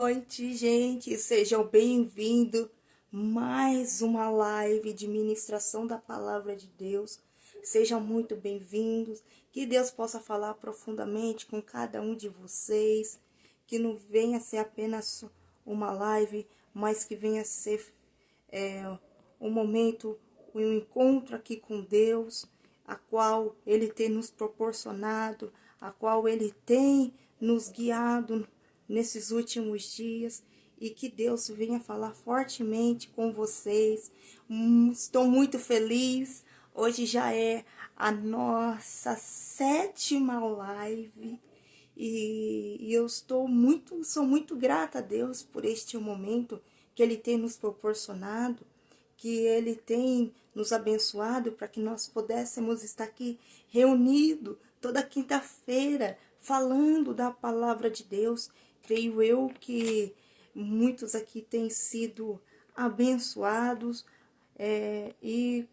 Noite, gente, sejam bem-vindos. Mais uma live de ministração da palavra de Deus. Sejam muito bem-vindos. Que Deus possa falar profundamente com cada um de vocês. Que não venha ser apenas uma live, mas que venha ser um momento, um encontro aqui com Deus, a qual Ele tem nos proporcionado, a qual Ele tem nos guiado nesses últimos dias, e que Deus venha falar fortemente com vocês. Estou muito feliz. Hoje já é a nossa 7ª live e eu sou muito grata a Deus por este momento que Ele tem nos proporcionado, que Ele tem nos abençoado para que nós pudéssemos estar aqui reunidos toda quinta-feira falando da palavra de Deus. Creio eu que muitos aqui têm sido abençoados e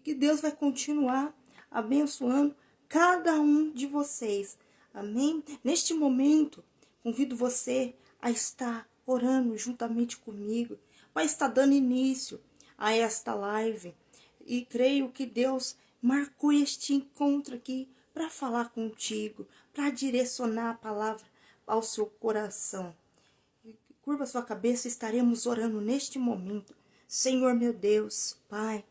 que Deus vai continuar abençoando cada um de vocês. Amém? Neste momento, convido você a estar orando juntamente comigo, para estar dando início a esta live. E creio que Deus marcou este encontro aqui para falar contigo, para direcionar a palavra ao seu coração. Curva sua cabeça, estaremos orando neste momento. Senhor meu Deus, Pai,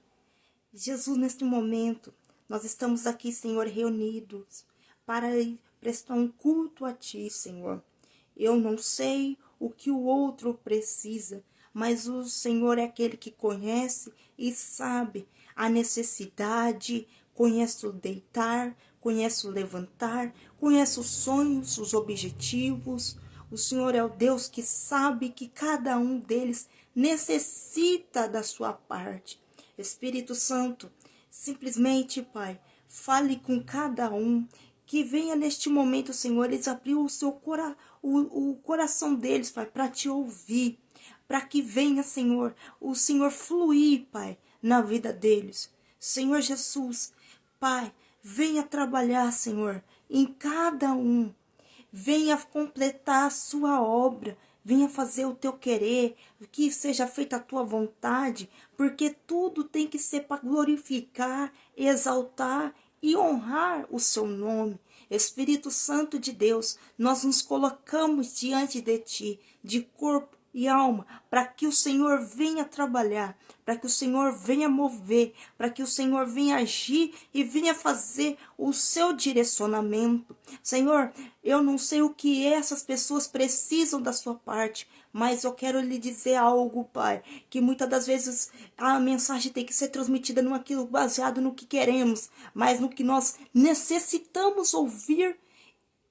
Jesus, neste momento, nós estamos aqui, Senhor, reunidos para prestar um culto a Ti, Senhor. Eu não sei o que o outro precisa, mas o Senhor é aquele que conhece e sabe a necessidade, conhece o deitar, conhece o levantar, conhece os sonhos, os objetivos. O Senhor é o Deus que sabe que cada um deles necessita da sua parte. Espírito Santo, simplesmente, Pai, fale com cada um, que venha neste momento, Senhor, eles abrir o coração deles, Pai, para Te ouvir, para que venha, Senhor, o Senhor fluir, Pai, na vida deles. Senhor Jesus, Pai, venha trabalhar, Senhor, em cada um. Venha completar a sua obra. Venha fazer o teu querer, que seja feita a tua vontade, porque tudo tem que ser para glorificar, exaltar e honrar o seu nome. Espírito Santo de Deus, nós nos colocamos diante de Ti, de corpo e alma, para que o Senhor venha trabalhar, para que o Senhor venha mover, para que o Senhor venha agir e venha fazer o seu direcionamento. Senhor, eu não sei o que essas pessoas precisam da sua parte, mas eu quero lhe dizer algo, Pai, que muitas das vezes a mensagem tem que ser transmitida naquilo baseado no que queremos, mas no que nós necessitamos ouvir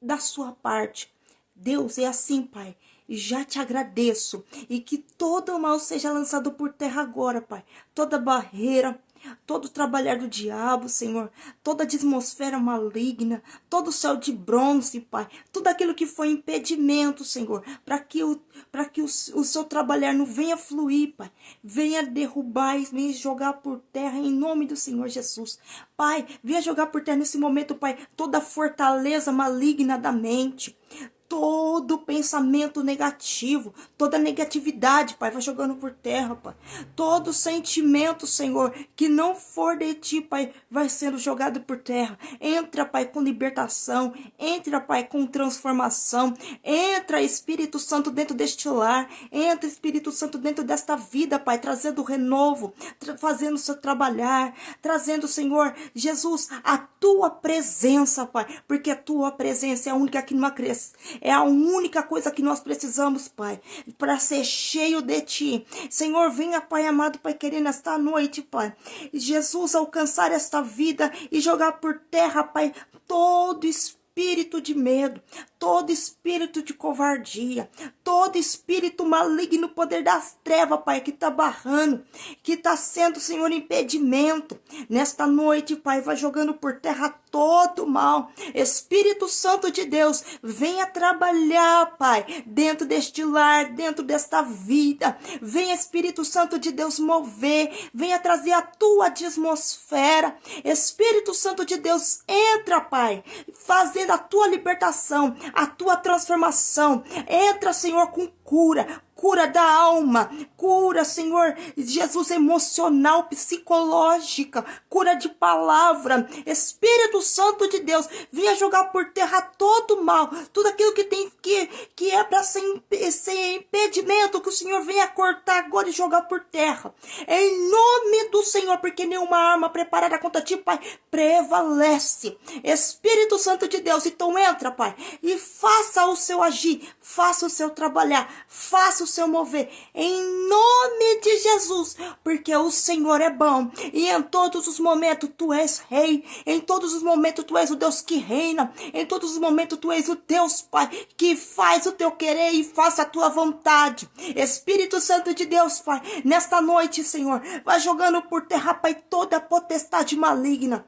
da sua parte. Deus, é assim, Pai. Já te agradeço, e que todo o mal seja lançado por terra agora, Pai. Toda barreira, todo trabalhar do diabo, Senhor, toda atmosfera maligna, todo céu de bronze, Pai, tudo aquilo que foi impedimento, Senhor, para que o seu trabalhar não venha fluir, Pai, venha derrubar e venha jogar por terra em nome do Senhor Jesus. Pai, venha jogar por terra nesse momento, Pai, toda fortaleza maligna da mente, todo pensamento negativo, toda negatividade, Pai, vai jogando por terra, Pai. Todo sentimento, Senhor, que não for de Ti, Pai, vai sendo jogado por terra. Entra, Pai, com libertação. Entra, Pai, com transformação. Entra, Espírito Santo, dentro deste lar. Entra, Espírito Santo, dentro desta vida, Pai, trazendo renovo, fazendo o seu trabalhar, trazendo, Senhor, Jesus, a Tua presença, Pai, porque a Tua presença é a única que não acresce. É a única coisa que nós precisamos, Pai, para ser cheio de Ti. Senhor, venha, Pai amado, Pai querido, nesta noite, Pai. Jesus, alcançar esta vida e jogar por terra, Pai, todo espírito de medo, todo espírito de covardia, todo espírito maligno, poder das trevas, Pai, que está barrando, que está sendo, Senhor, impedimento. Nesta noite, Pai, vai jogando por terra todo mal. Espírito Santo de Deus, venha trabalhar, Pai, dentro deste lar, dentro desta vida. Venha, Espírito Santo de Deus, mover, venha trazer a Tua atmosfera. Espírito Santo de Deus, entra, Pai, fazendo a Tua libertação, a tua transformação. Entra, Senhor, com cura. Cura da alma, cura, Senhor, Jesus, emocional, psicológica, cura de palavra. Espírito Santo de Deus, venha jogar por terra todo mal, tudo aquilo que tem que é para ser impedimento, que o Senhor venha cortar agora e jogar por terra. Em nome do Senhor, porque nenhuma arma preparada contra ti, Pai, prevalece. Espírito Santo de Deus, então entra, Pai, e faça o seu agir, faça o seu trabalhar, faça o seu mover, em nome de Jesus, porque o Senhor é bom, e em todos os momentos tu és rei, em todos os momentos tu és o Deus que reina, em todos os momentos tu és o Deus, Pai, que faz o teu querer e faça a tua vontade. Espírito Santo de Deus, Pai, nesta noite, Senhor, vai jogando por terra, Pai, toda a potestade maligna,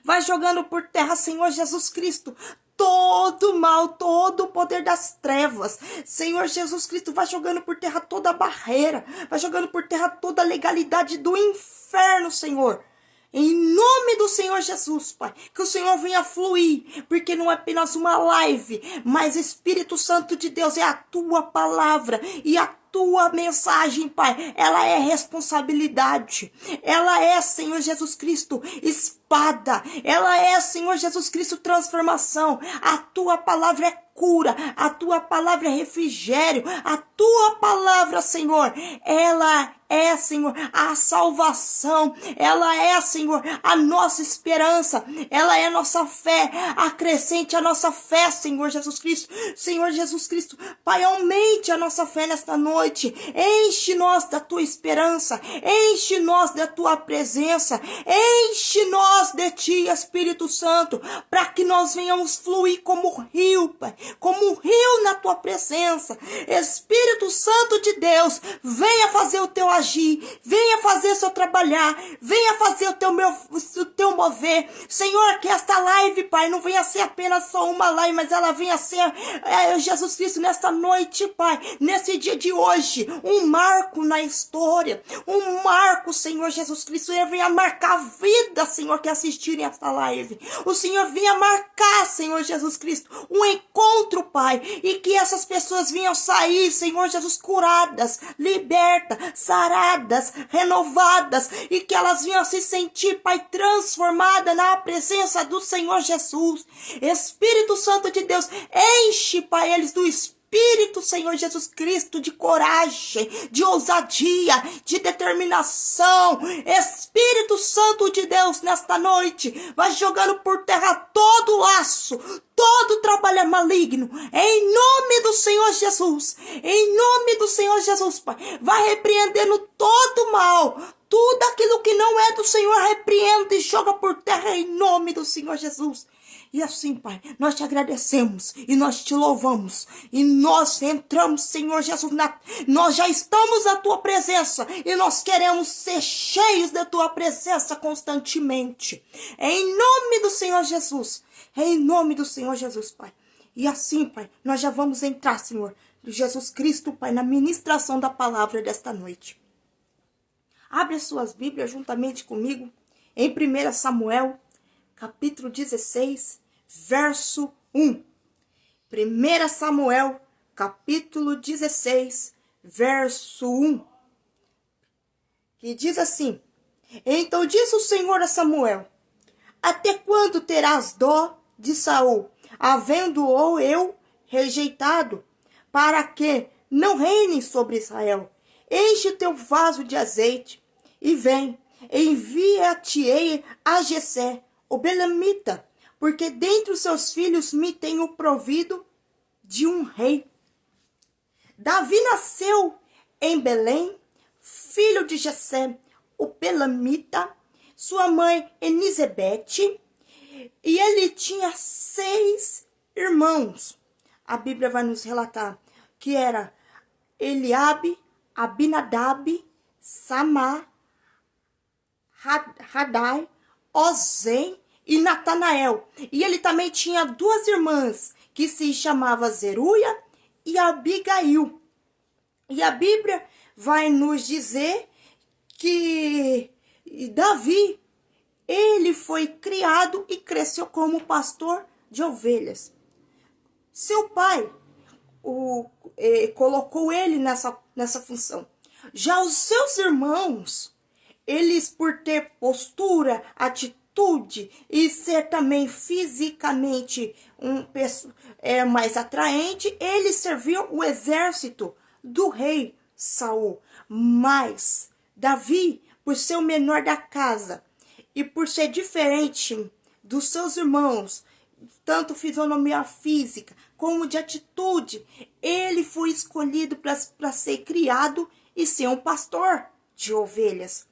vai jogando por terra, Senhor Jesus Cristo, todo mal, todo o poder das trevas. Senhor Jesus Cristo, vai jogando por terra toda a barreira, vai jogando por terra toda a legalidade do inferno, Senhor. Em nome do Senhor Jesus, Pai, que o Senhor venha fluir, porque não é apenas uma live, mas Espírito Santo de Deus é a tua palavra e a tua mensagem, Pai, ela é responsabilidade, ela é, Senhor Jesus Cristo, espada, ela é, Senhor Jesus Cristo, transformação. A tua palavra é cura, a tua palavra é refrigério, a tua palavra, Senhor, ela é, Senhor, a salvação, ela é, Senhor, a nossa esperança, ela é a nossa fé. Acrescente a nossa fé, Senhor Jesus Cristo. Senhor Jesus Cristo, Pai, aumente a nossa fé nesta noite, enche-nós da tua esperança, enche-nós da tua presença, enche-nós de ti, Espírito Santo, para que nós venhamos fluir como rio, Pai, como um rio na tua presença. Espírito Santo de Deus, venha fazer o teu agir, venha fazer o seu trabalhar, venha fazer o teu mover. Senhor, que esta live, Pai, não venha ser apenas só uma live, mas ela venha ser, Jesus Cristo, nesta noite, Pai, nesse dia de hoje, um marco na história, um marco, Senhor Jesus Cristo, e venha marcar a vida, Senhor, que assistirem esta live. O Senhor venha marcar, Senhor Jesus Cristo, um encontro, Pai, e que essas pessoas venham sair, Senhor Jesus, curadas, libertas, saradas, renovadas, e que elas venham se sentir, Pai, transformadas na presença do Senhor Jesus. Espírito Santo de Deus, enche, Pai, eles do Espírito, Senhor Jesus Cristo, de coragem, de ousadia, de determinação. Espírito Santo de Deus, nesta noite, vai jogando por terra todo laço, todo trabalho maligno, em nome do Senhor Jesus, em nome do Senhor Jesus, Pai, vai repreendendo todo mal, tudo aquilo que não é do Senhor, repreende e joga por terra em nome do Senhor Jesus. E assim, Pai, nós te agradecemos e nós te louvamos. E nós entramos, Senhor Jesus, nós já estamos na tua presença e nós queremos ser cheios da tua presença constantemente. Em nome do Senhor Jesus. Em nome do Senhor Jesus, Pai. E assim, Pai, nós já vamos entrar, Senhor, de Jesus Cristo, Pai, na ministração da palavra desta noite. Abre as suas Bíblias juntamente comigo em 1 Samuel, capítulo 16, verso 1. 1 Samuel, capítulo 16, verso 1. Que diz assim: Então disse o Senhor a Samuel: Até quando terás dó de Saul, havendo-o eu rejeitado, para que não reine sobre Israel? Enche teu vaso de azeite, e vem, envia-te-ei a Jessé, o belemita, porque dentre os seus filhos me tenho provido de um rei. Davi nasceu em Belém, filho de Jessé, o belemita, sua mãe Elisabete, e ele tinha 6 irmãos. A Bíblia vai nos relatar que era Eliabe, Abinadab, Samá, Radai, Ozem e Natanael. E ele também tinha 2 irmãs, que se chamavam Zeruia e Abigail. E a Bíblia vai nos dizer que Davi, ele foi criado e cresceu como pastor de ovelhas. Seu pai colocou ele nessa função. Já os seus irmãos, eles por ter postura, atitude e ser também fisicamente mais atraente, eles serviam o exército do rei Saul. Mas Davi, por ser o menor da casa e por ser diferente dos seus irmãos, tanto fisionomia física como de atitude, ele foi escolhido para ser criado e ser um pastor de ovelhas.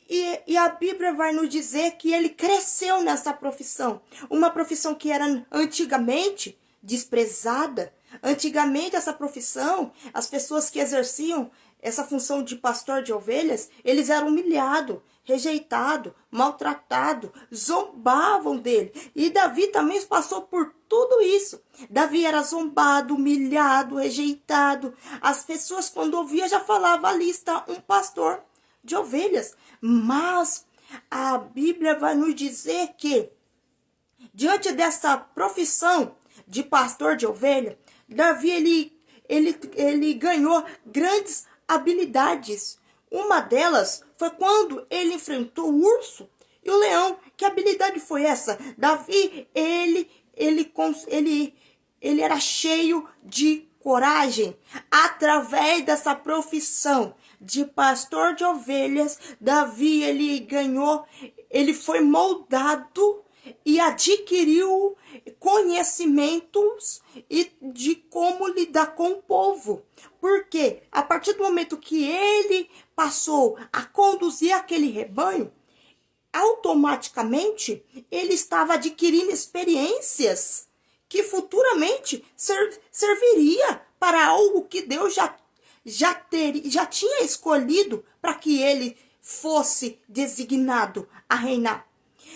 E a Bíblia vai nos dizer que ele cresceu nessa profissão. Uma profissão que era antigamente desprezada. Antigamente essa profissão, as pessoas que exerciam essa função de pastor de ovelhas, eles eram humilhados, rejeitados, maltratados, zombavam dele. E Davi também passou por tudo isso. Davi era zombado, humilhado, rejeitado. As pessoas quando ouviam já falavam, ali está um pastor de ovelhas. Mas a Bíblia vai nos dizer que, diante dessa profissão de pastor de ovelha, Davi ele ganhou grandes habilidades. Uma delas foi quando ele enfrentou o urso e o leão. Que habilidade foi essa? Davi, ele era cheio de coragem. Através dessa profissão de pastor de ovelhas, Davi, ele foi moldado e adquiriu conhecimentos de como lidar com o povo. Porque a partir do momento que ele passou a conduzir aquele rebanho, automaticamente ele estava adquirindo experiências que futuramente serviria para algo que Deus já tinha escolhido para que ele fosse designado a reinar.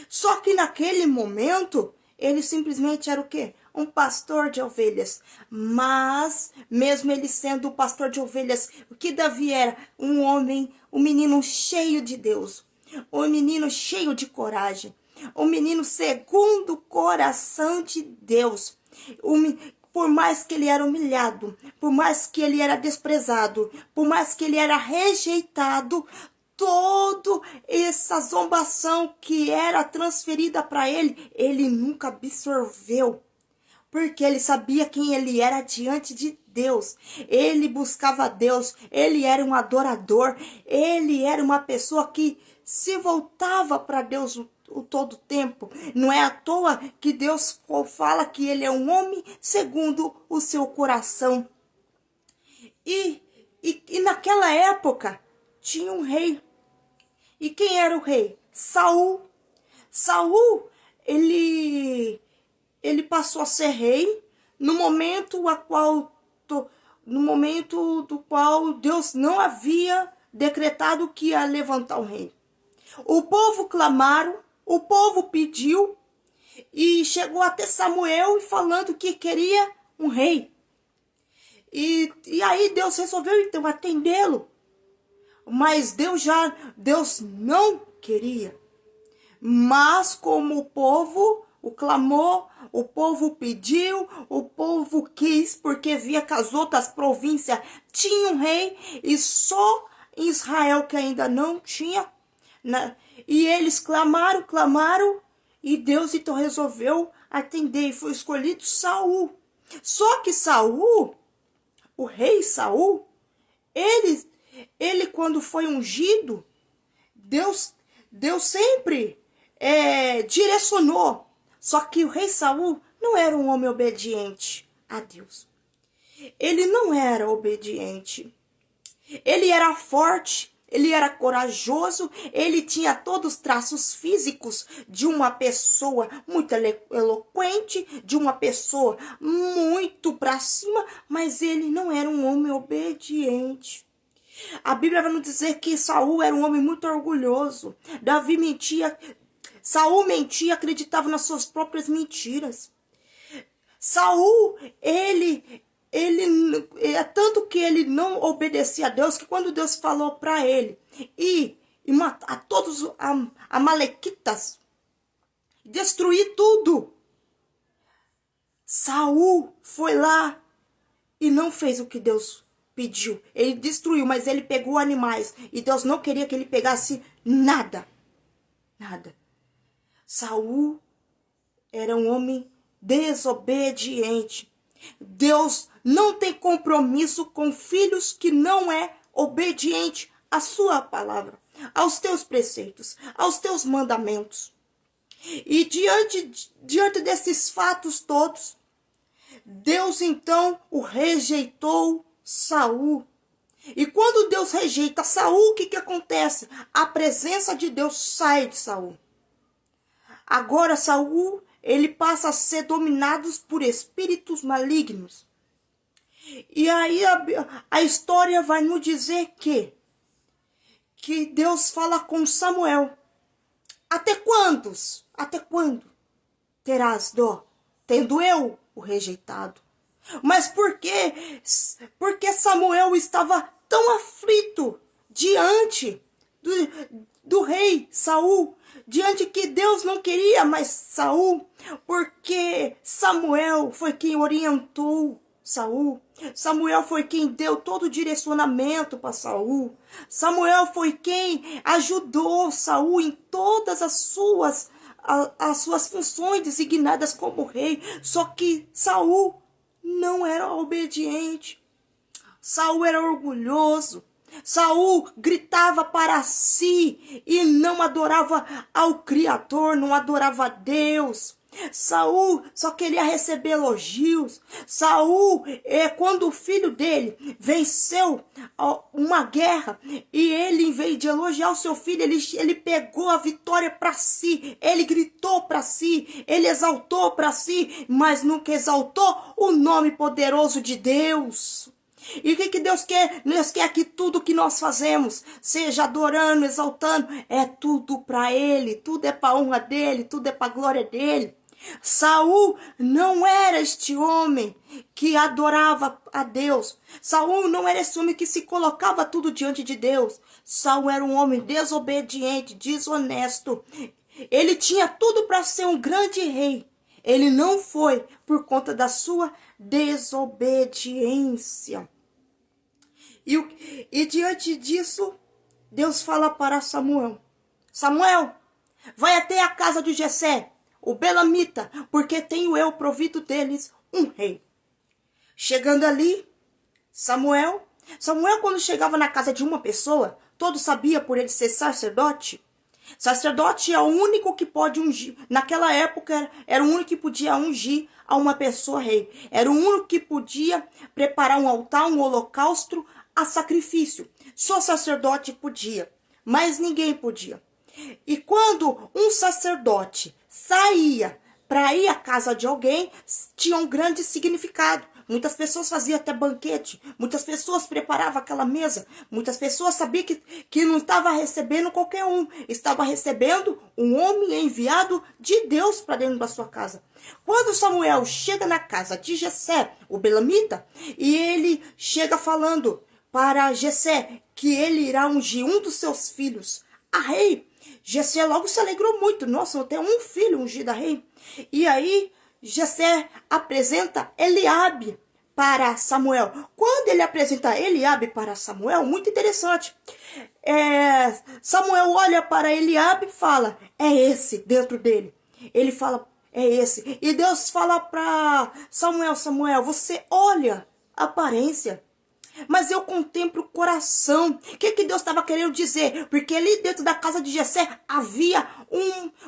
Só que naquele momento, ele simplesmente era o quê? Um pastor de ovelhas. Mas, mesmo ele sendo um pastor de ovelhas, o que Davi era? Um homem, um menino cheio de Deus. Um menino cheio de coragem. Um menino segundo o coração de Deus. Por mais que ele era humilhado, por mais que ele era desprezado, por mais que ele era rejeitado, toda essa zombação que era transferida para ele, ele nunca absorveu. Porque ele sabia quem ele era diante de Deus. Ele buscava Deus, ele era um adorador, ele era uma pessoa que se voltava para Deus o todo tempo. Não é à toa que Deus fala que ele é um homem segundo o seu coração. E naquela época tinha um rei. E quem era o rei? Saul. Saul, ele passou a ser rei no momento do qual Deus não havia decretado que ia levantar um rei. O povo clamaram, o povo pediu e chegou até Samuel falando que queria um rei. E aí Deus resolveu então atendê-lo. Mas Deus não queria. Mas como o povo o clamou, o povo pediu, o povo quis, porque via que as outras províncias tinham um rei e só em Israel que ainda não tinha. E eles clamaram, e Deus então resolveu atender e foi escolhido Saul. Só que Saul, o rei Saul, ele quando foi ungido, Deus sempre direcionou. Só que o rei Saul não era um homem obediente a Deus. Ele não era obediente. Ele era forte, ele era corajoso, ele tinha todos os traços físicos de uma pessoa muito eloquente, de uma pessoa muito para cima, mas ele não era um homem obediente. A Bíblia vai nos dizer que Saul era um homem muito orgulhoso. Davi mentia, Saul mentia, acreditava nas suas próprias mentiras. Saul, ele é tanto que ele não obedecia a Deus, que quando Deus falou para ele e matar todos os amalequitas, destruir tudo, Saul foi lá e não fez o que Deus pediu. Ele destruiu, mas ele pegou animais. E Deus não queria que ele pegasse nada. Nada. Saul era um homem desobediente. Deus não tem compromisso com filhos que não é obediente à sua palavra, aos teus preceitos, aos teus mandamentos. E diante desses fatos todos, Deus então o rejeitou Saul. E quando Deus rejeita Saul, o que acontece? A presença de Deus sai de Saul. Agora Saul, ele passa a ser dominado por espíritos malignos. E aí a história vai nos dizer que Deus fala com Samuel. Até quando terás dó, tendo eu o rejeitado? Mas por quê? Porque Samuel estava tão aflito diante do rei Saul, diante que Deus não queria mais Saul, porque Samuel foi quem orientou Saul. Samuel foi quem deu todo o direcionamento para Saul. Samuel foi quem ajudou Saul em todas as suas funções designadas como rei. Só que Saul não era obediente. Saul era orgulhoso. Saul gritava para si e não adorava ao Criador, não adorava a Deus. Saul só queria receber elogios. Saul, quando o filho dele venceu uma guerra e ele, em vez de elogiar o seu filho, ele pegou a vitória para si. Ele gritou para si, ele exaltou para si, mas nunca exaltou o nome poderoso de Deus. E o que Deus quer? Deus quer que tudo que nós fazemos, seja adorando, exaltando, é tudo para Ele, tudo é para a honra dEle, tudo é para a glória dEle. Saul não era este homem que adorava a Deus. Saul não era esse homem que se colocava tudo diante de Deus. Saul era um homem desobediente, desonesto. Ele tinha tudo para ser um grande rei. Ele não foi por conta da sua desobediência. E diante disso, Deus fala para Samuel: Samuel, vai até a casa de Jessé, o belamita, porque tenho eu provido deles um rei. Chegando ali, Samuel, quando chegava na casa de uma pessoa, todos sabiam por ele ser sacerdote. Sacerdote é o único que pode ungir. Naquela época, era o único que podia ungir a uma pessoa rei. Era o único que podia preparar um altar, um holocausto a sacrifício. Só sacerdote podia, mas ninguém podia. E quando um sacerdote saía para ir à casa de alguém, tinha um grande significado. Muitas pessoas faziam até banquete, muitas pessoas preparavam aquela mesa, muitas pessoas sabiam que não estava recebendo qualquer um, estava recebendo um homem enviado de Deus para dentro da sua casa. Quando Samuel chega na casa de Jessé, o belamita, e ele chega falando para Jessé que ele irá ungir um dos seus filhos a rei, Jessé logo se alegrou muito. Nossa, eu tenho um filho ungido a rei. E aí Jessé apresenta Eliabe para Samuel. Quando ele apresenta Eliabe para Samuel, muito interessante. Samuel olha para Eliabe e fala: é esse dentro dele. Ele fala: é esse. E Deus fala para Samuel: Samuel, você olha a aparência, mas eu contemplo o coração. O que Deus estava querendo dizer? Porque ali dentro da casa de Jessé havia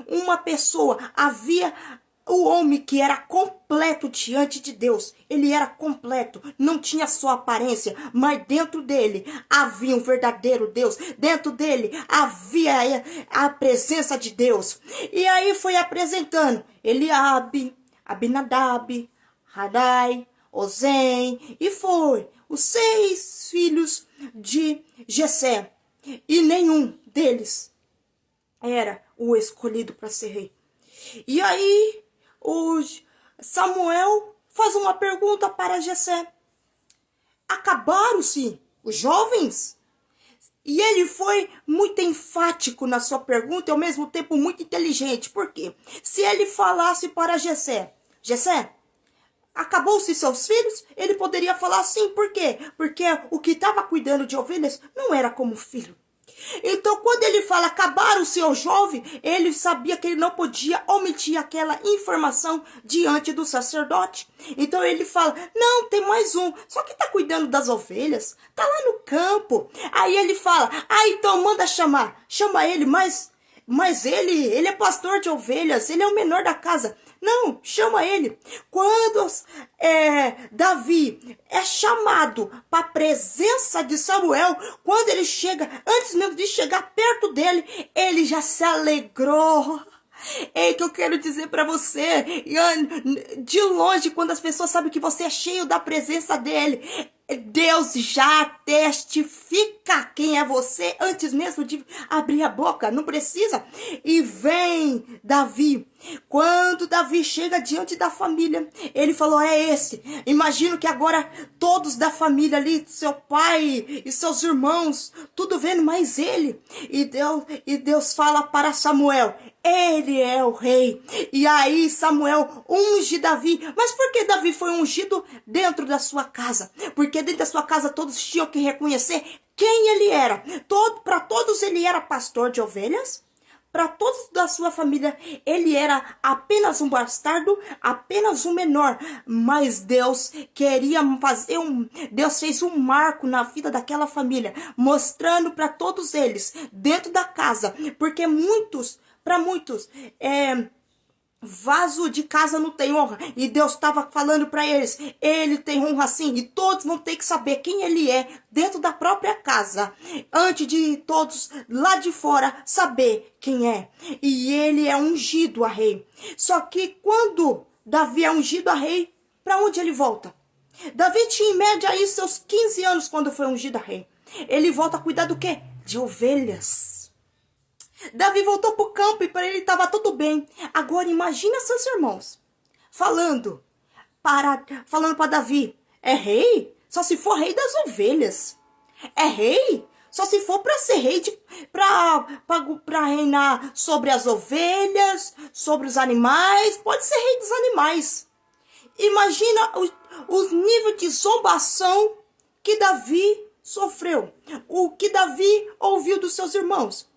uma pessoa, havia o homem que era completo diante de Deus. Ele era completo, não tinha só aparência, mas dentro dele havia um verdadeiro Deus. Dentro dele havia a presença de Deus. E aí foi apresentando Eliabe, Abinadab, Radai, Ozem, e foi os 6 filhos de Jessé. E nenhum deles era o escolhido para ser rei. E aí o Samuel faz uma pergunta para Jessé: acabaram-se os jovens? E ele foi muito enfático na sua pergunta e ao mesmo tempo muito inteligente. Por quê? Se ele falasse para Jessé: Jessé, Acabou-se seus filhos? Ele poderia falar assim, por quê? Porque o que estava cuidando de ovelhas não era como filho. Então, quando ele fala acabar o seu jovem, ele sabia que ele não podia omitir aquela informação diante do sacerdote. Então ele fala, não, tem mais um, só que tá cuidando das ovelhas, tá lá no campo. Aí ele fala, então manda chamar, chama ele, mas ele é pastor de ovelhas, ele é o menor da casa. Não, chama ele. Quando Davi é chamado para a presença de Samuel, quando ele chega, antes mesmo de chegar perto dele, ele já se alegrou. É que eu quero dizer para você, de longe, quando as pessoas sabem que você é cheio da presença dele, Deus já testifica quem é você antes mesmo de abrir a boca, não precisa. E vem Davi. Quando Davi chega diante da família, ele falou, é esse. Imagino que agora todos da família ali, seu pai e seus irmãos, tudo vendo mais ele. E Deus fala para Samuel, ele é o rei. E aí Samuel unge Davi. Mas por que Davi foi ungido dentro da sua casa? Porque dentro da sua casa todos tinham que reconhecer quem ele era. Para todos ele era pastor de ovelhas. Para todos da sua família, ele era apenas um bastardo, apenas um menor. Mas Deus queria fazer Deus fez um marco na vida daquela família, mostrando para todos eles, dentro da casa. Porque para muitos, vaso de casa não tem honra. E Deus estava falando para eles, ele tem honra sim. E todos vão ter que saber quem ele é dentro da própria casa, antes de todos lá de fora saber quem é. E ele é ungido a rei. Só que quando Davi é ungido a rei, para onde ele volta? Davi tinha em média aí seus 15 anos quando foi ungido a rei. Ele volta a cuidar do quê? De ovelhas. Davi voltou para o campo e para ele estava tudo bem. Agora imagina seus irmãos falando para Davi, é rei? Só se for rei das ovelhas. É rei? Só se for para ser rei, para reinar sobre as ovelhas, sobre os animais. Pode ser rei dos animais. Imagina os níveis de zombação que Davi sofreu. O que Davi ouviu dos seus irmãos.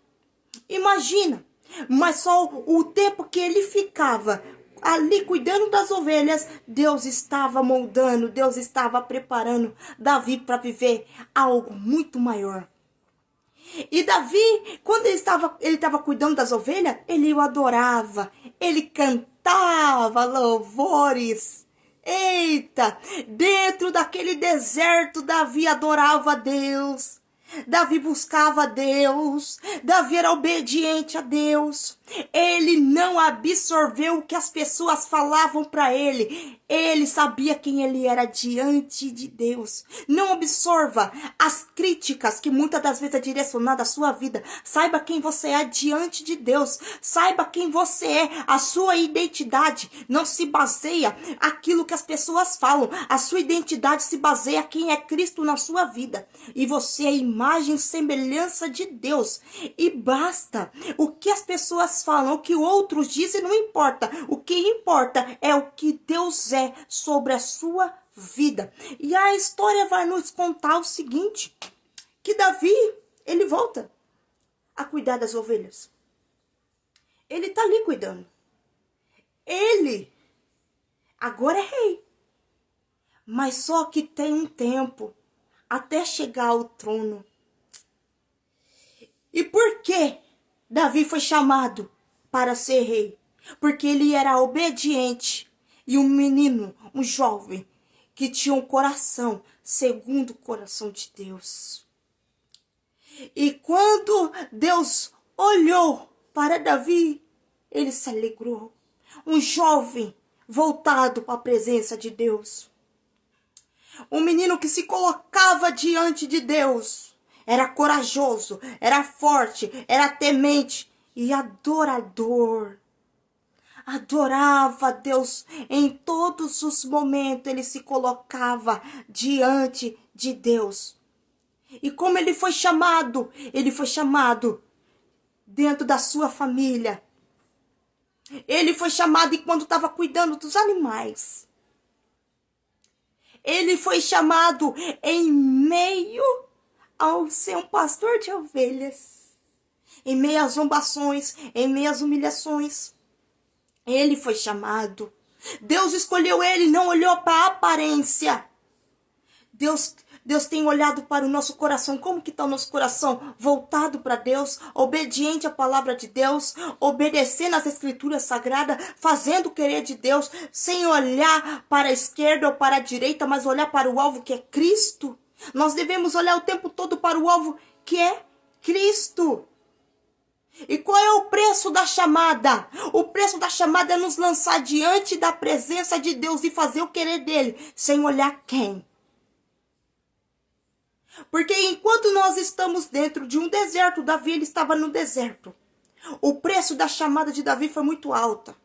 Imagina, mas só o tempo que ele ficava ali cuidando das ovelhas, Deus estava moldando, Deus estava preparando Davi para viver algo muito maior. E Davi, quando ele estava cuidando das ovelhas, ele o adorava, ele cantava louvores. Eita, dentro daquele deserto, Davi adorava a Deus. Davi buscava a Deus, Davi era obediente a Deus, ele não absorveu o que as pessoas falavam para ele, ele sabia quem ele era diante de Deus. Não absorva as críticas que muitas das vezes é direcionada à sua vida, saiba quem você é diante de Deus, saiba quem você é, a sua identidade não se baseia aquilo que as pessoas falam, a sua identidade se baseia quem é Cristo na sua vida, e você é imagem e semelhança de Deus, e basta. O que as pessoas falam, o que outros dizem não importa, o que importa é o que Deus é sobre a sua vida. E a história vai nos contar o seguinte, que Davi, ele volta a cuidar das ovelhas. Ele tá ali cuidando. Ele agora é rei. Mas só que tem um tempo até chegar ao trono. E por que Davi foi chamado para ser rei? Porque ele era obediente e um menino, um jovem, que tinha um coração segundo o coração de Deus. E quando Deus olhou para Davi, ele se alegrou. Um jovem voltado para a presença de Deus. Um menino que se colocava diante de Deus. Era corajoso, era forte, era temente e adorador. Adorava a Deus em todos os momentos, ele se colocava diante de Deus. E como ele foi chamado dentro da sua família. Ele foi chamado enquanto estava cuidando dos animais. Ele foi chamado em meio ao ser um pastor de ovelhas, em meio às zombações, em meio às humilhações. Ele foi chamado. Deus escolheu ele, não olhou para a aparência. Deus tem olhado para o nosso coração. Como que está o nosso coração? Voltado para Deus, obediente à palavra de Deus, obedecendo às escrituras sagradas, fazendo o querer de Deus, sem olhar para a esquerda ou para a direita, mas olhar para o alvo que é Cristo. Nós devemos olhar o tempo todo para o alvo que é Cristo. E qual é o preço da chamada? O preço da chamada é nos lançar diante da presença de Deus e fazer o querer dele, sem olhar quem. Porque enquanto nós estamos dentro de um deserto, Davi ele estava no deserto. O preço da chamada de Davi foi muito alta.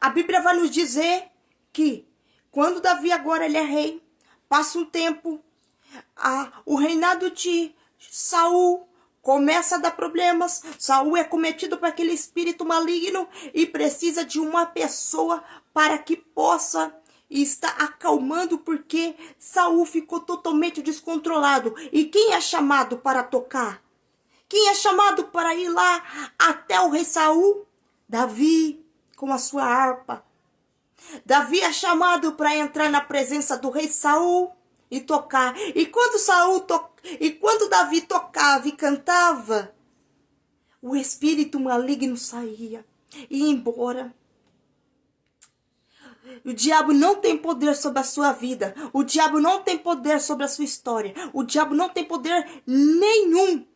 A Bíblia vai nos dizer que quando Davi agora ele é rei, passa um tempo, o reinado de Saul começa a dar problemas. Saul é cometido por aquele espírito maligno e precisa de uma pessoa para que possa estar acalmando, porque Saul ficou totalmente descontrolado. E quem é chamado para tocar? Quem é chamado para ir lá até o rei Saul? Davi, com a sua harpa. Davi é chamado para entrar na presença do rei Saul e tocar. E quando Davi tocava e cantava, o espírito maligno saía e ia embora. O diabo não tem poder sobre a sua vida. O diabo não tem poder sobre a sua história. O diabo não tem poder nenhum.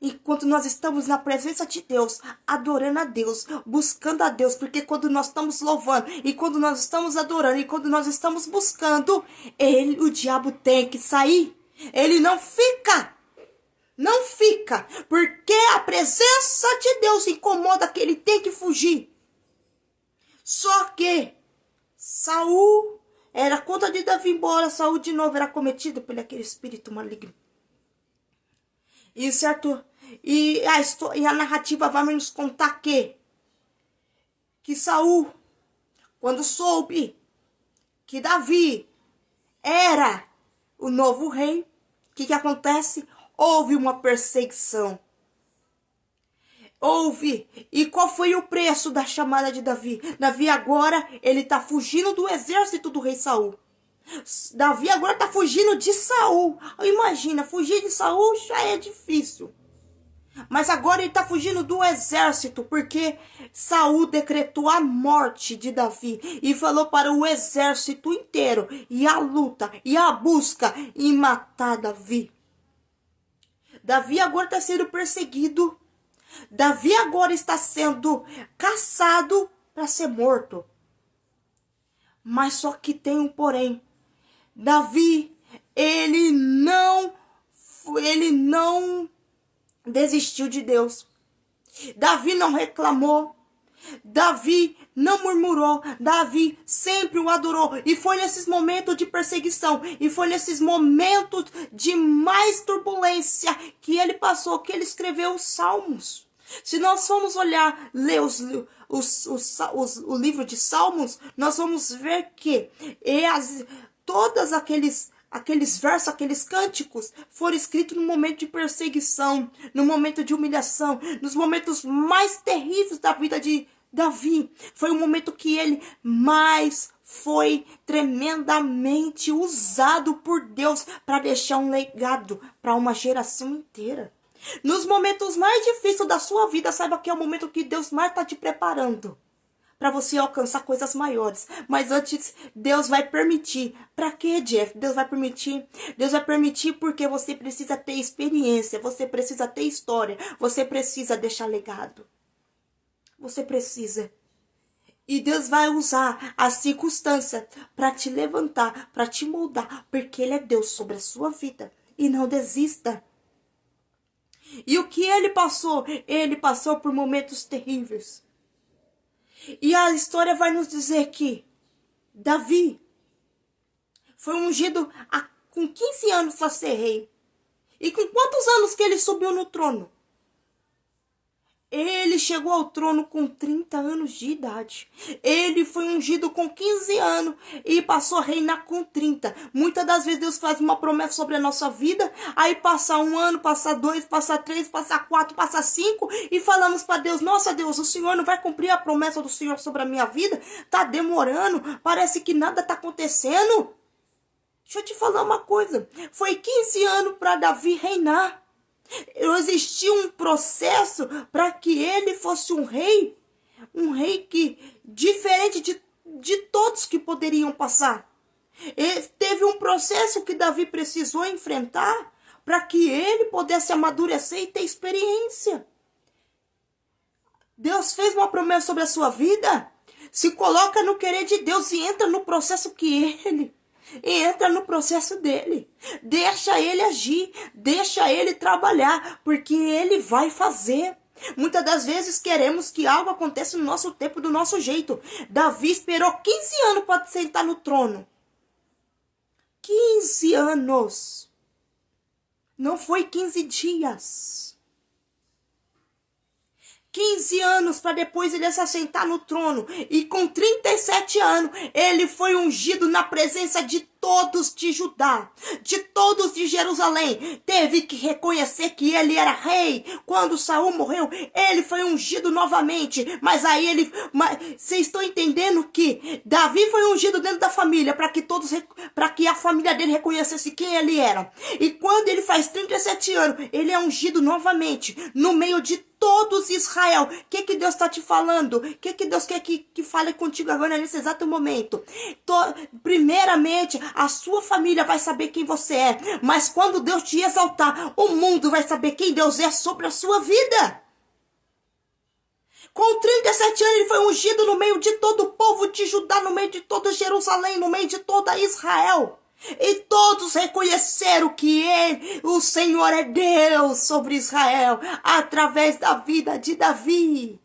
Enquanto nós estamos na presença de Deus, adorando a Deus, buscando a Deus, porque quando nós estamos louvando, e quando nós estamos adorando, e quando nós estamos buscando, o diabo tem que sair. Ele não fica. Não fica. Porque a presença de Deus incomoda que ele tem que fugir. Só que Saul era conta de Davi embora. Saul de novo era cometido por aquele espírito maligno. E certo? E a narrativa vai nos contar que Saul, quando soube que Davi era o novo rei, o que acontece? Houve uma perseguição. Houve. E qual foi o preço da chamada de Davi? Davi agora, ele está fugindo do exército do rei Saul. Davi agora está fugindo de Saul. Imagina, fugir de Saul já é difícil. Mas agora ele está fugindo do exército, porque Saul decretou a morte de Davi e falou para o exército inteiro e a luta e a busca em matar Davi. Davi agora está sendo perseguido. Davi agora está sendo caçado para ser morto. Mas só que tem um porém. Davi, ele não desistiu de Deus. Davi não reclamou. Davi não murmurou. Davi sempre o adorou. E foi nesses momentos de perseguição, e foi nesses momentos de mais turbulência que ele passou, que ele escreveu os Salmos. Se nós formos olhar, ler o livro de Salmos, nós vamos ver que todos aqueles versos, aqueles cânticos foram escritos no momento de perseguição, no momento de humilhação, nos momentos mais terríveis da vida de Davi. Foi o momento que ele mais foi tremendamente usado por Deus para deixar um legado para uma geração inteira. Nos momentos mais difíceis da sua vida, saiba que é o momento que Deus mais está te preparando para você alcançar coisas maiores. Mas antes, Deus vai permitir. Para quê, Jeff? Deus vai permitir? Deus vai permitir porque você precisa ter experiência, você precisa ter história, você precisa deixar legado. Você precisa. E Deus vai usar a circunstância para te levantar, para te moldar, porque Ele é Deus sobre a sua vida. E não desista. E o que ele passou? Ele passou por momentos terríveis. E a história vai nos dizer que Davi foi ungido com 15 anos para ser rei. E com quantos anos que ele subiu no trono? Ele chegou ao trono com 30 anos de idade. Ele foi ungido com 15 anos e passou a reinar com 30. Muitas das vezes Deus faz uma promessa sobre a nossa vida, aí passa 1 ano, passa 2, passa 3, passa 4, passa 5 e falamos para Deus: nossa Deus, o Senhor não vai cumprir a promessa do Senhor sobre a minha vida? Tá demorando, parece que nada tá acontecendo. Deixa eu te falar uma coisa, foi 15 anos para Davi reinar. Existia um processo para que ele fosse um rei que diferente de todos que poderiam passar. Teve um processo que Davi precisou enfrentar para que ele pudesse amadurecer e ter experiência. Deus fez uma promessa sobre a sua vida. Se coloca no querer de Deus e entra no processo entra no processo dele. Deixa ele agir, deixa ele trabalhar, porque ele vai fazer. Muitas das vezes queremos que algo aconteça no nosso tempo, do nosso jeito. Davi esperou 15 anos para sentar no trono. 15 anos. Não foi 15 dias. 15 anos para depois ele se assentar no trono. E com 37 anos, ele foi ungido na presença de todos de Judá, de todos de Jerusalém. Teve que reconhecer que ele era rei. Quando Saul morreu, ele foi ungido novamente. Mas aí vocês estão entendendo que Davi foi ungido dentro da família para que a família dele reconhecesse quem ele era. E quando ele faz 37 anos, ele é ungido novamente no meio de todos Israel. O que Deus está te falando? O que Deus quer que fale contigo agora nesse exato momento? Primeiramente, a sua família vai saber quem você é. Mas quando Deus te exaltar, o mundo vai saber quem Deus é sobre a sua vida. Com 37 anos ele foi ungido no meio de todo o povo de Judá, no meio de toda Jerusalém, no meio de toda Israel. E todos reconheceram que o Senhor é Deus sobre Israel, através da vida de Davi.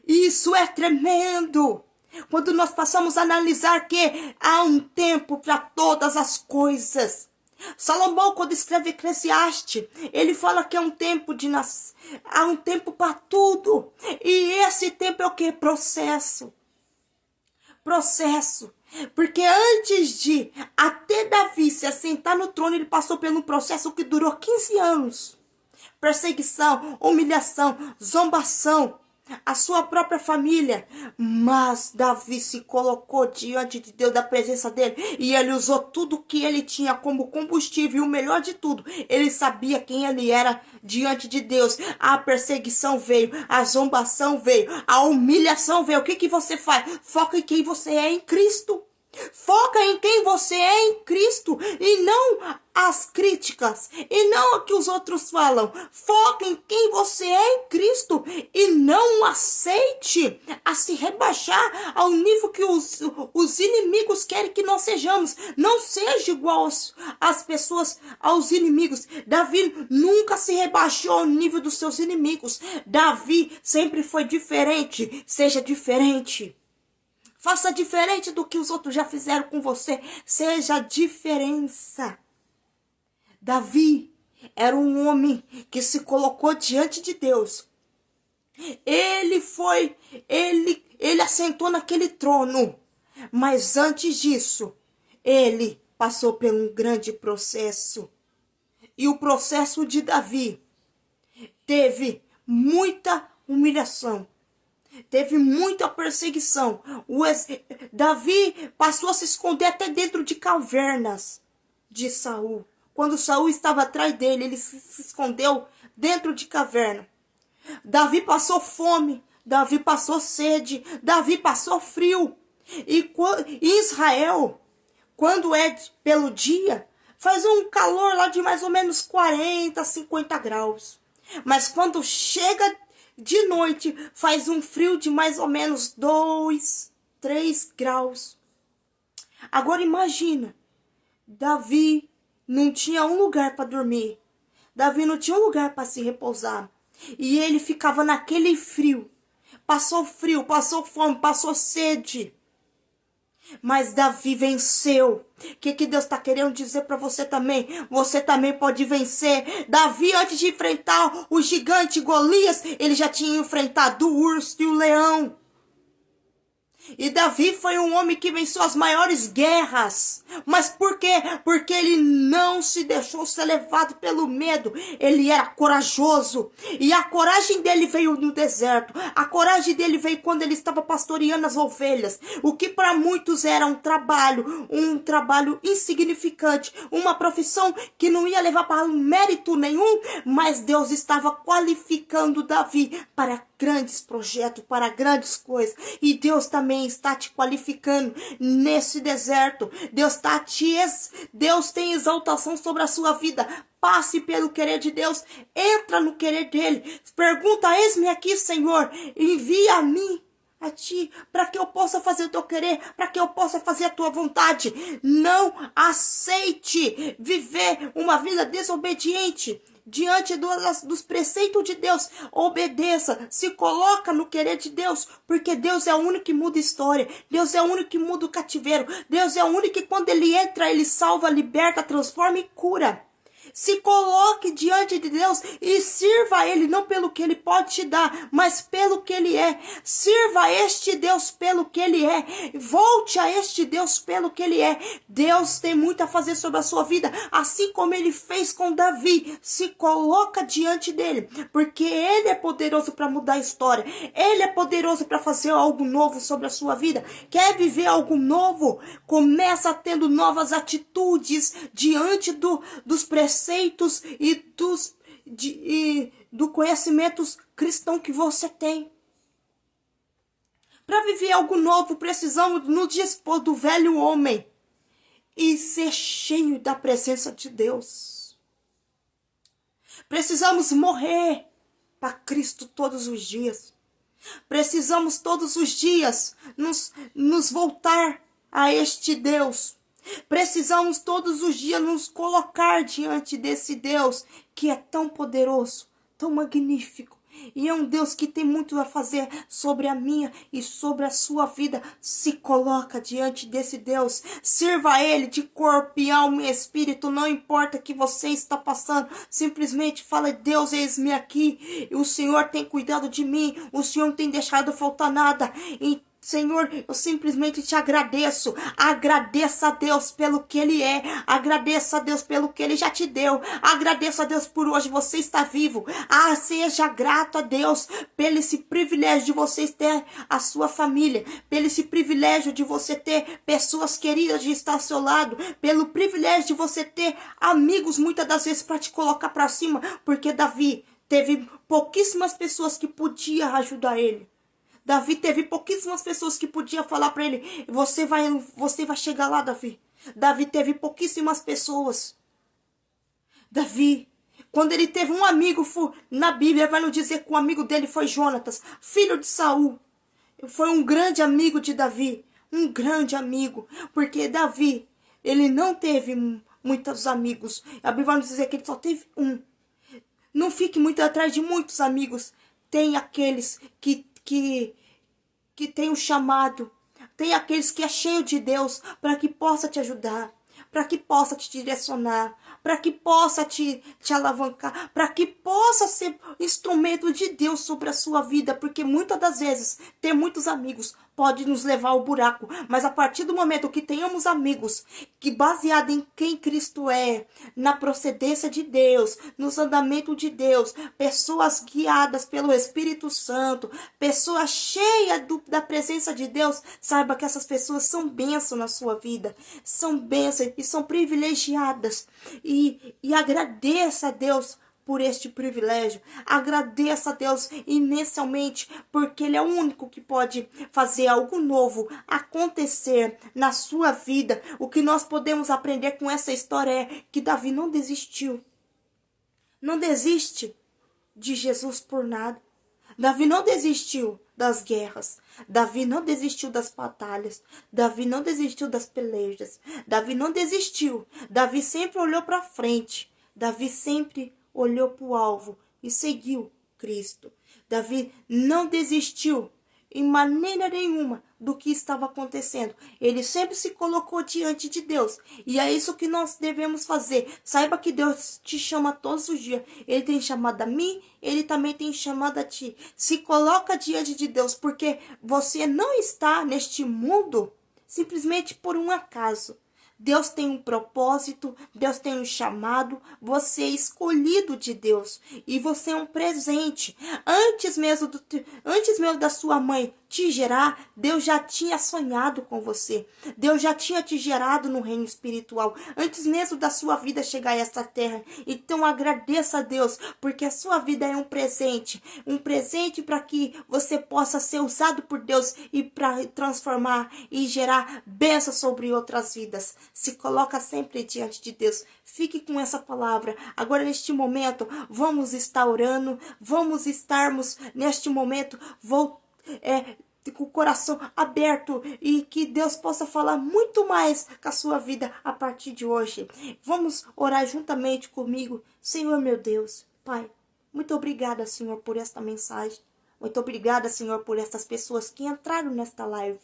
Isso é tremendo. Quando nós passamos a analisar que há um tempo para todas as coisas. Salomão, quando escreve Eclesiastes, ele fala que há um tempo há um tempo para tudo. E esse tempo é o que? Processo. Porque antes de até Davi se assentar no trono, ele passou por um processo que durou 15 anos. Perseguição, humilhação, zombação, a sua própria família. Mas Davi se colocou diante de Deus, da presença dele, e ele usou tudo que ele tinha como combustível. E o melhor de tudo, ele sabia quem ele era diante de Deus. A perseguição veio, a zombação veio, a humilhação veio. O que você faz? Foca em quem você é em Cristo. Foca em quem você é em Cristo e não as críticas e não o que os outros falam. Foca em quem você é em Cristo e não aceite a se rebaixar ao nível que os inimigos querem que nós sejamos. Não seja igual às pessoas, aos inimigos. Davi nunca se rebaixou ao nível dos seus inimigos. Davi sempre foi diferente. Seja diferente. Faça diferente do que os outros já fizeram com você. Seja a diferença. Davi era um homem que se colocou diante de Deus. Ele assentou naquele trono. Mas antes disso, ele passou por um grande processo. E o processo de Davi teve muita humilhação. Teve muita perseguição. Davi passou a se esconder até dentro de cavernas de Saul. Quando Saul estava atrás dele, ele se escondeu dentro de caverna. Davi passou fome. Davi passou sede. Davi passou frio. E Israel, quando é pelo dia, faz um calor lá de mais ou menos 40, 50 graus. Mas quando chega de noite, faz um frio de mais ou menos 2, 3 graus. Agora imagina, Davi não tinha um lugar para dormir. Davi não tinha um lugar para se repousar. E ele ficava naquele frio. Passou frio, passou fome, passou sede. Mas Davi venceu. O que Deus está querendo dizer para você também? Você também pode vencer. Davi, antes de enfrentar o gigante Golias, ele já tinha enfrentado o urso e o leão. E Davi foi um homem que venceu as maiores guerras. Mas por quê? Porque ele não se deixou ser levado pelo medo. Ele era corajoso. E a coragem dele veio no deserto. A coragem dele veio quando ele estava pastoreando as ovelhas. O que para muitos era um trabalho insignificante. Uma profissão que não ia levar para mérito nenhum. Mas Deus estava qualificando Davi para grandes projetos, para grandes coisas. E Deus também está te qualificando nesse deserto. Deus tem exaltação sobre a sua vida. Passe pelo querer de Deus. Entra no querer dele. Pergunta: eis-me aqui, Senhor. Envia a mim, a ti, para que eu possa fazer o teu querer, para que eu possa fazer a tua vontade. Não aceite viver uma vida desobediente diante dos preceitos de Deus. Obedeça, se coloca no querer de Deus, porque Deus é o único que muda a história. Deus é o único que muda o cativeiro. Deus é o único que quando ele entra, ele salva, liberta, transforma e cura. Se coloque diante de Deus e sirva a Ele, não pelo que Ele pode te dar, mas pelo que Ele é. Sirva a este Deus pelo que Ele é. Volte a este Deus pelo que Ele é. Deus tem muito a fazer sobre a sua vida, assim como Ele fez com Davi. Se coloca diante dele, porque Ele é poderoso para mudar a história. Ele é poderoso para fazer algo novo sobre a sua vida. Quer viver algo novo? Começa tendo novas atitudes diante dos preceitos e do conhecimento cristão que você tem. Para viver algo novo, precisamos nos dispor do velho homem e ser cheio da presença de Deus. Precisamos morrer para Cristo todos os dias. Precisamos todos os dias nos voltar a este Deus. Precisamos todos os dias nos colocar diante desse Deus que é tão poderoso, tão magnífico. E é um Deus que tem muito a fazer sobre a minha e sobre a sua vida. Se coloca diante desse Deus. Sirva a Ele de corpo e alma e espírito. Não importa o que você está passando. Simplesmente fala: Deus, eis-me aqui. O Senhor tem cuidado de mim. O Senhor não tem deixado faltar nada. Senhor, eu simplesmente te agradeço. Agradeça a Deus pelo que Ele é. Agradeça a Deus pelo que Ele já te deu. Agradeça a Deus por hoje você está vivo. Seja grato a Deus pelo esse privilégio de você ter a sua família, pelo esse privilégio de você ter pessoas queridas de estar ao seu lado, pelo privilégio de você ter amigos muitas das vezes para te colocar para cima, porque Davi teve pouquíssimas pessoas que podiam ajudar ele. Davi teve pouquíssimas pessoas que podiam falar para ele: você vai chegar lá, Davi. Davi teve pouquíssimas pessoas. Davi, quando ele teve um amigo, na Bíblia vai nos dizer que o amigo dele foi Jonatas, filho de Saul. Foi um grande amigo de Davi, um grande amigo, porque Davi, ele não teve muitos amigos. A Bíblia vai nos dizer que ele só teve um. Não fique muito atrás de muitos amigos. Tem aqueles que tem o chamado, tem aqueles que é cheio de Deus, para que possa te ajudar, para que possa te direcionar, para que possa te alavancar, para que possa ser instrumento de Deus sobre a sua vida, porque muitas das vezes ter muitos amigos pode nos levar ao buraco, mas a partir do momento que tenhamos amigos que baseado em quem Cristo é, na procedência de Deus, nos andamentos de Deus, pessoas guiadas pelo Espírito Santo, pessoas cheias da presença de Deus, saiba que essas pessoas são bênçãos na sua vida, são bênçãos e são privilegiadas, e agradeça a Deus por este privilégio. Agradeça a Deus imensamente, porque Ele é o único que pode fazer algo novo acontecer na sua vida. O que nós podemos aprender com essa história é que Davi não desistiu. Não desiste de Jesus por nada. Davi não desistiu das guerras. Davi não desistiu das batalhas. Davi não desistiu das pelejas. Davi não desistiu. Davi sempre olhou para frente. Davi sempre olhou para o alvo e seguiu Cristo. Davi não desistiu em maneira nenhuma do que estava acontecendo. Ele sempre se colocou diante de Deus. E é isso que nós devemos fazer. Saiba que Deus te chama todos os dias. Ele tem chamado a mim, ele também tem chamado a ti. Se coloca diante de Deus, porque você não está neste mundo simplesmente por um acaso. Deus tem um propósito, Deus tem um chamado, você é escolhido de Deus e você é um presente. Antes mesmo da sua mãe te gerar, Deus já tinha sonhado com você. Deus já tinha te gerado no reino espiritual, antes mesmo da sua vida chegar a esta terra. Então agradeça a Deus, porque a sua vida é um presente para que você possa ser usado por Deus e para transformar e gerar bênçãos sobre outras vidas. Se coloca sempre diante de Deus. Fique com essa palavra. Agora, neste momento, vamos estar orando. Vamos estarmos, neste momento, com o coração aberto. E que Deus possa falar muito mais com a sua vida a partir de hoje. Vamos orar juntamente comigo. Senhor, meu Deus, Pai, muito obrigada, Senhor, por esta mensagem. Muito obrigada, Senhor, por estas pessoas que entraram nesta live.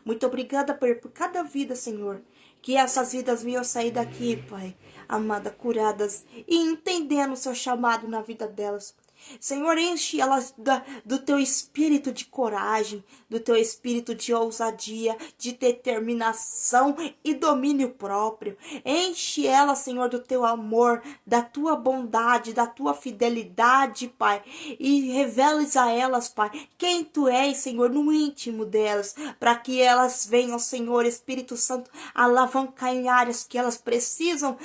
Muito obrigada por cada vida, Senhor. Que essas vidas venham sair daqui, Pai, amada, curadas e entendendo o seu chamado na vida delas. Senhor, enche elas do teu espírito de coragem, do teu espírito de ousadia, de determinação e domínio próprio. Enche elas, Senhor, do teu amor, da tua bondade, da tua fidelidade, Pai. E reveles a elas, Pai, quem tu és, Senhor, no íntimo delas, para que elas venham, Senhor, Espírito Santo, alavancar em áreas que elas precisam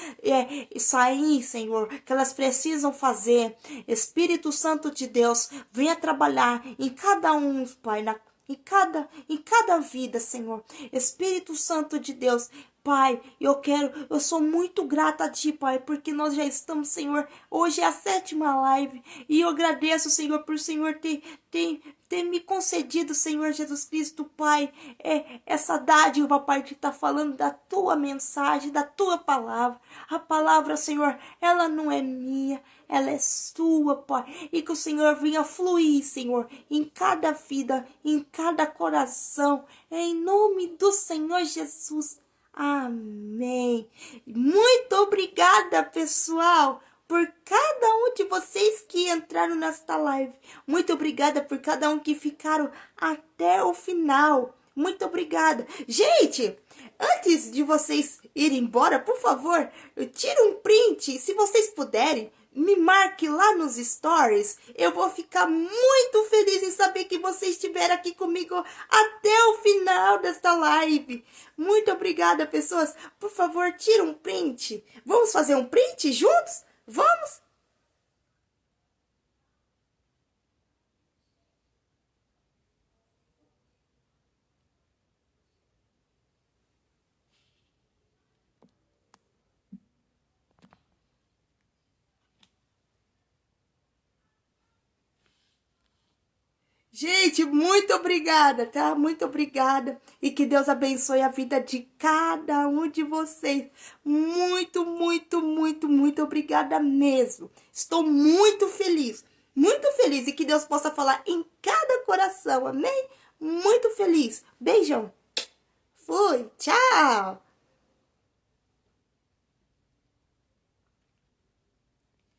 sair, Senhor, que elas precisam fazer. Espírito Santo de Deus, venha trabalhar em cada um, Pai, em cada vida, Senhor. Espírito Santo de Deus, Pai, eu sou muito grata a Ti, Pai, porque nós já estamos, Senhor, hoje é a 7ª live, e eu agradeço, Senhor, por o Senhor ter me concedido, Senhor Jesus Cristo, Pai, essa dádiva, Pai, que está falando da Tua mensagem, da Tua palavra. A palavra, Senhor, ela não é minha, ela é sua, Pai. E que o Senhor venha fluir, Senhor, em cada vida, em cada coração, em nome do Senhor Jesus. Amém. Muito obrigada, pessoal, por cada um de vocês que entraram nesta live. Muito obrigada por cada um que ficaram até o final. Muito obrigada. Gente, antes de vocês irem embora, por favor, tire um print, se vocês puderem. Me marque lá nos stories. Eu vou ficar muito feliz em saber que vocês estiveram aqui comigo até o final desta live. Muito obrigada, pessoas. Por favor, tira um print. Vamos fazer um print juntos? Vamos? Gente, muito obrigada, tá? Muito obrigada. E que Deus abençoe a vida de cada um de vocês. Muito, muito, muito, muito obrigada mesmo. Estou muito feliz. Muito feliz. E que Deus possa falar em cada coração. Amém? Muito feliz. Beijão. Fui. Tchau.